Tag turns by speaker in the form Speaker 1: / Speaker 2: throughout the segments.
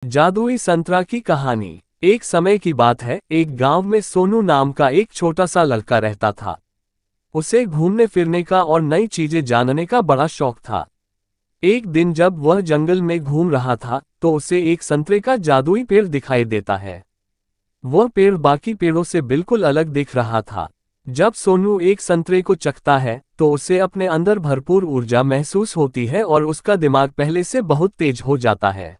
Speaker 1: जादुई संतरा की कहानी। एक समय की बात है, एक गांव में सोनू नाम का एक छोटा सा लड़का रहता था। उसे घूमने फिरने का और नई चीजें जानने का बड़ा शौक था। एक दिन जब वह जंगल में घूम रहा था तो उसे एक संतरे का जादुई पेड़ दिखाई देता है। वह पेड़ बाकी पेड़ों से बिल्कुल अलग दिख रहा था। जब सोनू एक संतरे को चखता है तो उसे अपने अंदर भरपूर ऊर्जा महसूस होती है और उसका दिमाग पहले से बहुत तेज हो जाता है।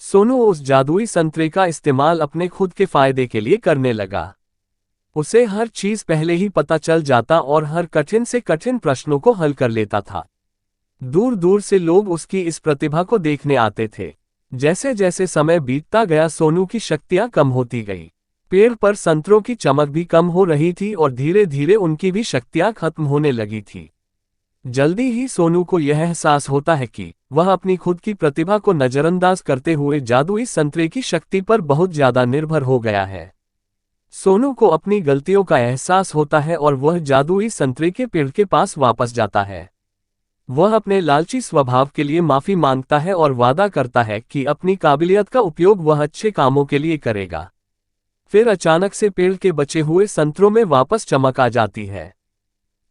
Speaker 1: सोनू उस जादुई संतरे का इस्तेमाल अपने खुद के फायदे के लिए करने लगा। उसे हर चीज पहले ही पता चल जाता और हर कठिन से कठिन प्रश्नों को हल कर लेता था। दूर दूर से लोग उसकी इस प्रतिभा को देखने आते थे। जैसे जैसे समय बीतता गया सोनू की शक्तियां कम होती गई। पेड़ पर संतरों की चमक भी कम हो रही थी और धीरे धीरे उनकी भी शक्तियां खत्म होने लगी थी। जल्दी ही सोनू को यह एहसास होता है कि वह अपनी खुद की प्रतिभा को नजरअंदाज करते हुए जादुई संतरे की शक्ति पर बहुत ज्यादा निर्भर हो गया है। सोनू को अपनी गलतियों का एहसास होता है और वह जादुई संतरे के पेड़ के पास वापस जाता है। वह अपने लालची स्वभाव के लिए माफी मांगता है और वादा करता है कि अपनी काबिलियत का उपयोग वह अच्छे कामों के लिए करेगा। फिर अचानक से पेड़ के बचे हुए संतरों में वापस चमक आ जाती है।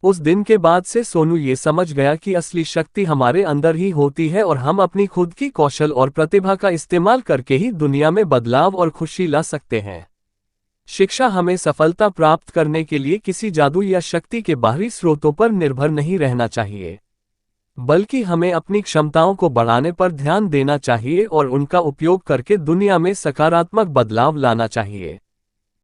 Speaker 1: उस दिन के बाद से सोनू ये समझ गया कि असली शक्ति हमारे अंदर ही होती है और हम अपनी खुद की कौशल और प्रतिभा का इस्तेमाल करके ही दुनिया में बदलाव और खुशी ला सकते हैं। शिक्षा हमें सफलता प्राप्त करने के लिए किसी जादू या शक्ति के बाहरी स्रोतों पर निर्भर नहीं रहना चाहिए, बल्कि हमें अपनी क्षमताओं को बढ़ाने पर ध्यान देना चाहिए और उनका उपयोग करके दुनिया में सकारात्मक बदलाव लाना चाहिए।